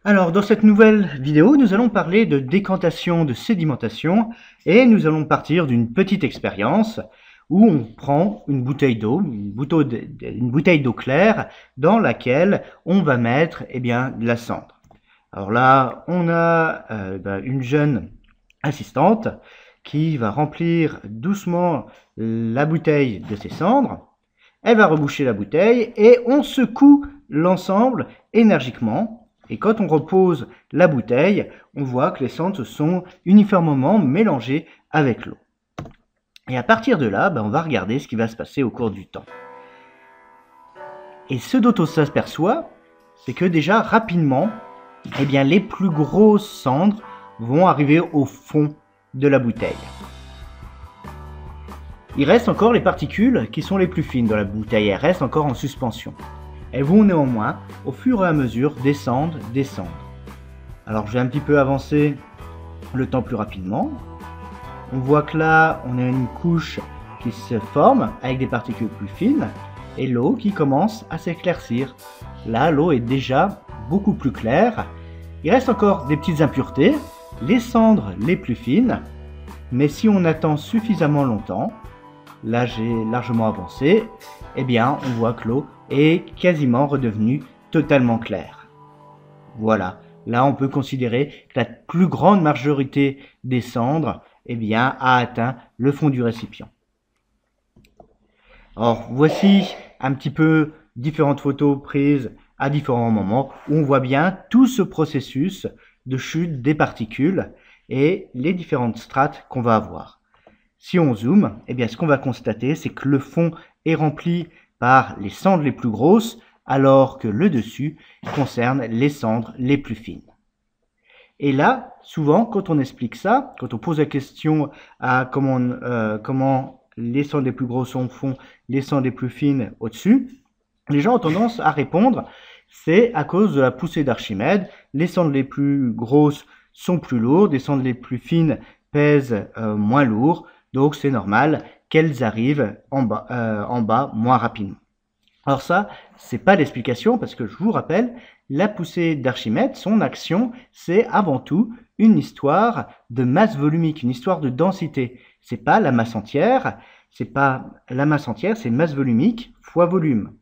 Alors, dans cette nouvelle vidéo, nous allons parler de décantation, de sédimentation, et nous allons partir d'une petite expérience où on prend une bouteille d'eau, une bouteille d'eau claire, dans laquelle on va mettre de la cendre. Alors là, on a une jeune assistante qui va remplir doucement la bouteille de ses cendres. Elle va reboucher la bouteille et on secoue l'ensemble énergiquement. Et quand on repose la bouteille, on voit que les cendres se sont uniformément mélangées avec l'eau. Et à partir de là, on va regarder ce qui va se passer au cours du temps. Et ce dont on s'aperçoit, c'est que déjà rapidement, les plus grosses cendres vont arriver au fond de la bouteille. Il reste encore les particules qui sont les plus fines dans la bouteille, elles restent encore en suspension. Elles vont néanmoins, au fur et à mesure, descendre. Alors je vais un petit peu avancer le temps plus rapidement. On voit que là, on a une couche qui se forme avec des particules plus fines et l'eau qui commence à s'éclaircir. Là, l'eau est déjà beaucoup plus claire. Il reste encore des petites impuretés, les cendres les plus fines, mais si on attend suffisamment longtemps, là j'ai largement avancé, on voit que l'eau est quasiment redevenue totalement claire. Voilà, là on peut considérer que la plus grande majorité des cendres a atteint le fond du récipient. Alors voici un petit peu différentes photos prises à différents moments où on voit bien tout ce processus de chute des particules et les différentes strates qu'on va avoir. Si on zoome, ce qu'on va constater, c'est que le fond est rempli par les cendres les plus grosses, alors que le dessus concerne les cendres les plus fines. Et là, souvent, quand on explique ça, quand on pose la question à comment les cendres les plus grosses sont au fond, les cendres les plus fines au-dessus, les gens ont tendance à répondre, c'est à cause de la poussée d'Archimède, les cendres les plus grosses sont plus lourdes, les cendres les plus fines pèsent moins lourd, donc c'est normal qu'elles arrivent en bas moins rapidement. Alors ça, c'est pas l'explication parce que je vous rappelle, la poussée d'Archimède, son action, c'est avant tout une histoire de masse volumique, une histoire de densité. C'est pas la masse entière, c'est masse volumique fois volume.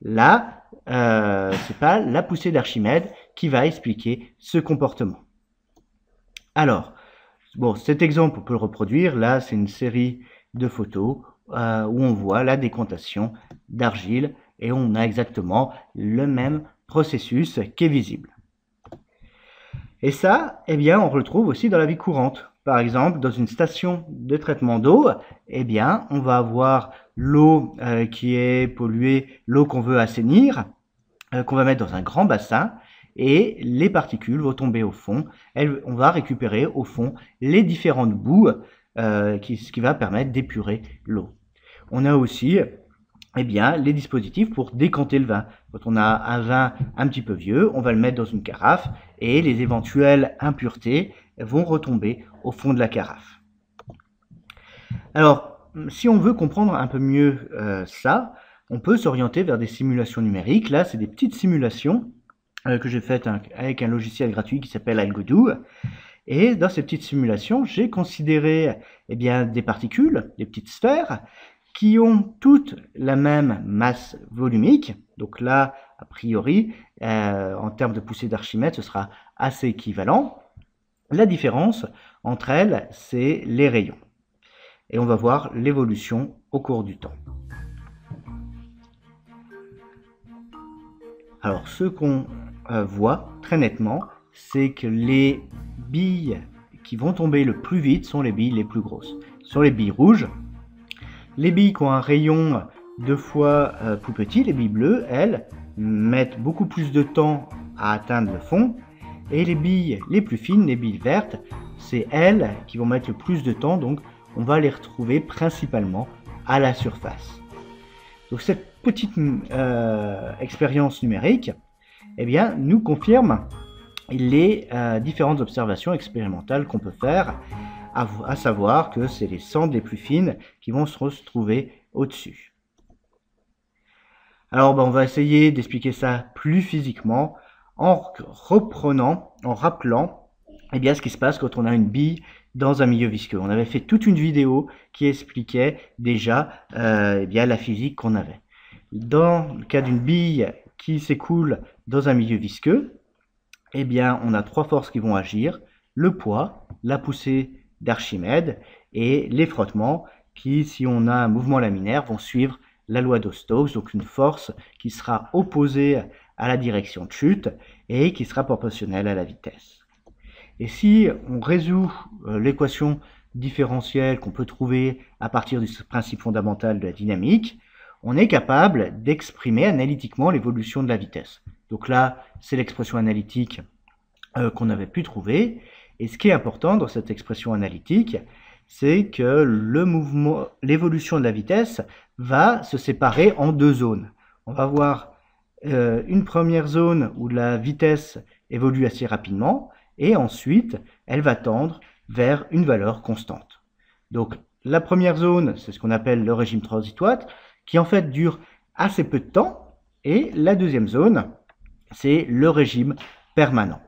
Là, c'est pas la poussée d'Archimède qui va expliquer ce comportement. Alors, bon, cet exemple, on peut le reproduire. Là, c'est une série de photos où on voit la décantation d'argile et on a exactement le même processus qui est visible. Et ça, on le retrouve aussi dans la vie courante. Par exemple, dans une station de traitement d'eau, on va avoir l'eau qui est polluée, l'eau qu'on veut assainir, qu'on va mettre dans un grand bassin, et les particules vont tomber au fond. On va récupérer au fond les différentes boues, ce qui va permettre d'épurer l'eau. On a aussi les dispositifs pour décanter le vin. Quand on a un vin un petit peu vieux, on va le mettre dans une carafe et les éventuelles impuretés vont retomber au fond de la carafe. Alors, si on veut comprendre un peu mieux ça, on peut s'orienter vers des simulations numériques. Là, c'est des petites simulations que j'ai faites avec un logiciel gratuit qui s'appelle Algodoo. Et dans ces petites simulations, j'ai considéré des particules, des petites sphères, qui ont toutes la même masse volumique. Donc là, a priori, en termes de poussée d'Archimède, ce sera assez équivalent. La différence entre elles, c'est les rayons. Et on va voir l'évolution au cours du temps. Alors, ce qu'on voit très nettement, c'est que les billes qui vont tomber le plus vite sont les billes les plus grosses. Ce sont les billes rouges. Les billes qui ont un rayon 2 fois plus petit, les billes bleues, elles, mettent beaucoup plus de temps à atteindre le fond. Et les billes les plus fines, les billes vertes, c'est elles qui vont mettre le plus de temps, donc on va les retrouver principalement à la surface. Donc cette petite expérience numérique nous confirme les différentes observations expérimentales qu'on peut faire, à savoir que c'est les cendres les plus fines qui vont se retrouver au-dessus. Alors on va essayer d'expliquer ça plus physiquement en reprenant, en rappelant eh bien, ce qui se passe quand on a une bille dans un milieu visqueux. On avait fait toute une vidéo qui expliquait déjà eh bien, la physique qu'on avait. Dans le cas d'une bille qui s'écoule dans un milieu visqueux, eh bien, on a trois forces qui vont agir: le poids, la poussée d'Archimède et les frottements qui, si on a un mouvement laminaire, vont suivre la loi de Stokes, donc une force qui sera opposée à la direction de chute et qui sera proportionnelle à la vitesse. Et si on résout l'équation différentielle qu'on peut trouver à partir du principe fondamental de la dynamique, on est capable d'exprimer analytiquement l'évolution de la vitesse. Donc là, c'est l'expression analytique qu'on avait pu trouver. Et ce qui est important dans cette expression analytique, c'est que l'évolution de la vitesse va se séparer en deux zones. On va avoir une première zone où la vitesse évolue assez rapidement, et ensuite, elle va tendre vers une valeur constante. Donc, la première zone, c'est ce qu'on appelle le régime transitoire, qui en fait dure assez peu de temps, et la deuxième zone, c'est le régime permanent.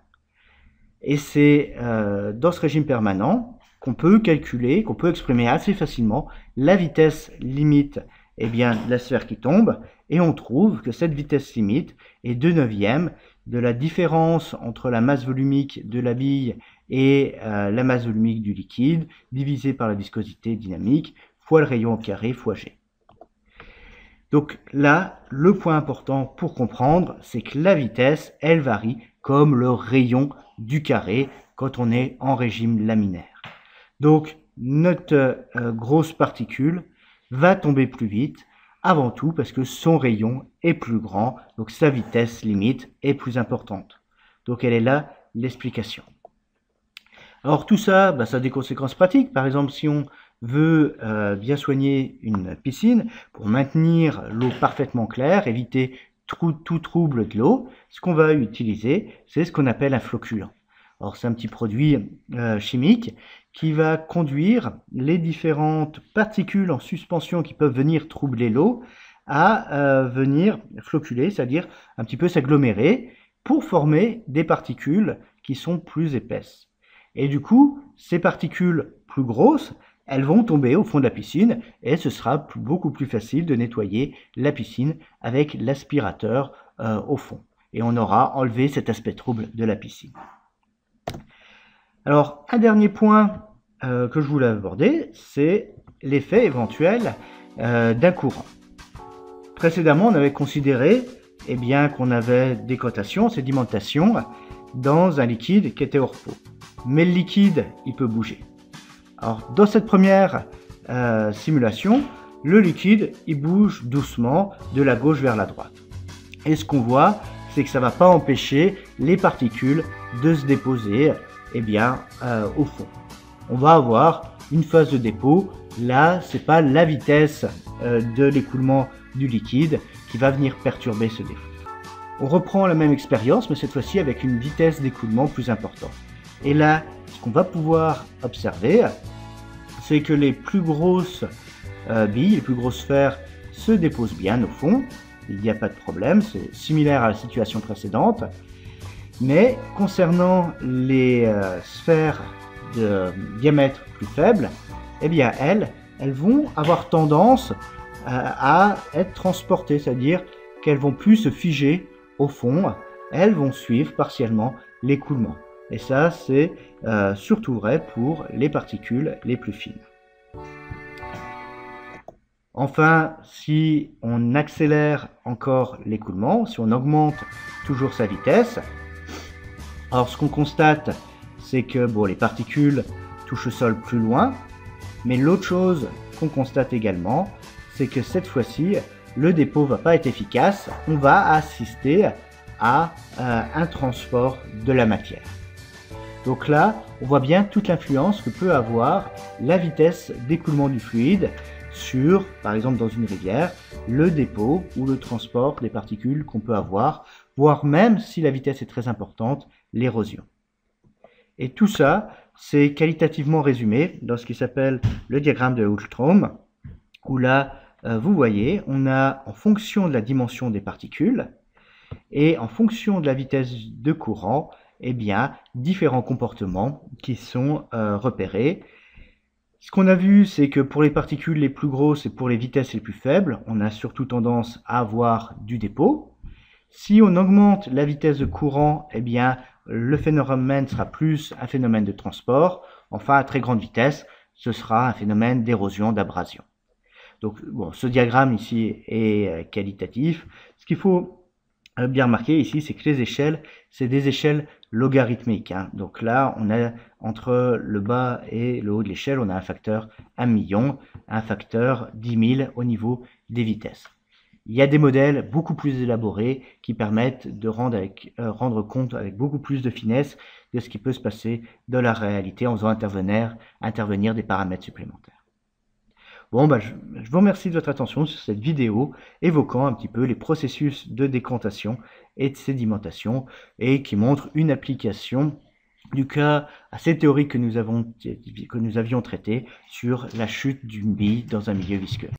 Et c'est dans ce régime permanent qu'on peut calculer, qu'on peut exprimer assez facilement la vitesse limite eh bien, de la sphère qui tombe, et on trouve que cette vitesse limite est 2/9 de la différence entre la masse volumique de la bille et la masse volumique du liquide, divisé par la viscosité dynamique, fois le rayon au carré, fois G. Donc là, le point important pour comprendre, c'est que la vitesse, elle varie comme le rayon du carré quand on est en régime laminaire. Donc notre grosse particule va tomber plus vite, avant tout parce que son rayon est plus grand, donc sa vitesse limite est plus importante. Donc elle est là l'explication. Alors tout ça, ça a des conséquences pratiques. Par exemple, si on veut bien soigner une piscine, pour maintenir l'eau parfaitement claire, éviter tout trouble de l'eau, ce qu'on va utiliser, c'est ce qu'on appelle un flocculant. Alors c'est un petit produit chimique qui va conduire les différentes particules en suspension qui peuvent venir troubler l'eau à venir flocculer, c'est-à-dire un petit peu s'agglomérer pour former des particules qui sont plus épaisses. Et du coup, ces particules plus grosses, elles vont tomber au fond de la piscine et ce sera beaucoup plus facile de nettoyer la piscine avec l'aspirateur au fond. Et on aura enlevé cet aspect trouble de la piscine. Alors, un dernier point que je voulais aborder, c'est l'effet éventuel d'un courant. Précédemment, on avait considéré qu'on avait des cotations, sédimentation, dans un liquide qui était hors pot. Mais le liquide, il peut bouger. Alors, dans cette première simulation, le liquide, il bouge doucement de la gauche vers la droite. Et ce qu'on voit, c'est que ça ne va pas empêcher les particules de se déposer au fond. On va avoir une phase de dépôt. Là, ce n'est pas la vitesse de l'écoulement du liquide qui va venir perturber ce dépôt. On reprend la même expérience, mais cette fois-ci avec une vitesse d'écoulement plus importante. Et là, ce qu'on va pouvoir observer, c'est que les plus grosses billes, les plus grosses sphères se déposent bien au fond. Il n'y a pas de problème, c'est similaire à la situation précédente. Mais concernant les sphères de diamètre plus faible, elles vont avoir tendance à être transportées, c'est-à-dire qu'elles vont plus se figer au fond, elles vont suivre partiellement l'écoulement. Et ça, c'est surtout vrai pour les particules les plus fines. Enfin, si on accélère encore l'écoulement, si on augmente toujours sa vitesse, alors ce qu'on constate, c'est que les particules touchent le sol plus loin, mais l'autre chose qu'on constate également, c'est que cette fois-ci, le dépôt ne va pas être efficace, on va assister à un transport de la matière. Donc là, on voit bien toute l'influence que peut avoir la vitesse d'écoulement du fluide sur, par exemple dans une rivière, le dépôt ou le transport des particules qu'on peut avoir, voire même, si la vitesse est très importante, l'érosion. Et tout ça, c'est qualitativement résumé dans ce qui s'appelle le diagramme de Hultstrom, où là, vous voyez, on a, en fonction de la dimension des particules, et en fonction de la vitesse de courant, eh bien, différents comportements qui sont repérés. Ce qu'on a vu, c'est que pour les particules les plus grosses et pour les vitesses les plus faibles, on a surtout tendance à avoir du dépôt. Si on augmente la vitesse de courant, eh bien, le phénomène sera plus un phénomène de transport. Enfin, à très grande vitesse, ce sera un phénomène d'érosion, d'abrasion. Donc, bon, ce diagramme ici est qualitatif. Ce qu'il faut bien remarquer ici, c'est que les échelles, c'est des échelles logarithmiques. Donc là, on a entre le bas et le haut de l'échelle, on a un facteur 1 million, un facteur 10 000 au niveau des vitesses. Il y a des modèles beaucoup plus élaborés qui permettent de rendre compte avec beaucoup plus de finesse de ce qui peut se passer dans la réalité en faisant intervenir des paramètres supplémentaires. Bon, je vous remercie de votre attention sur cette vidéo évoquant un petit peu les processus de décantation et de sédimentation et qui montre une application du cas à ces théories que nous avions traitées sur la chute d'une bille dans un milieu visqueux.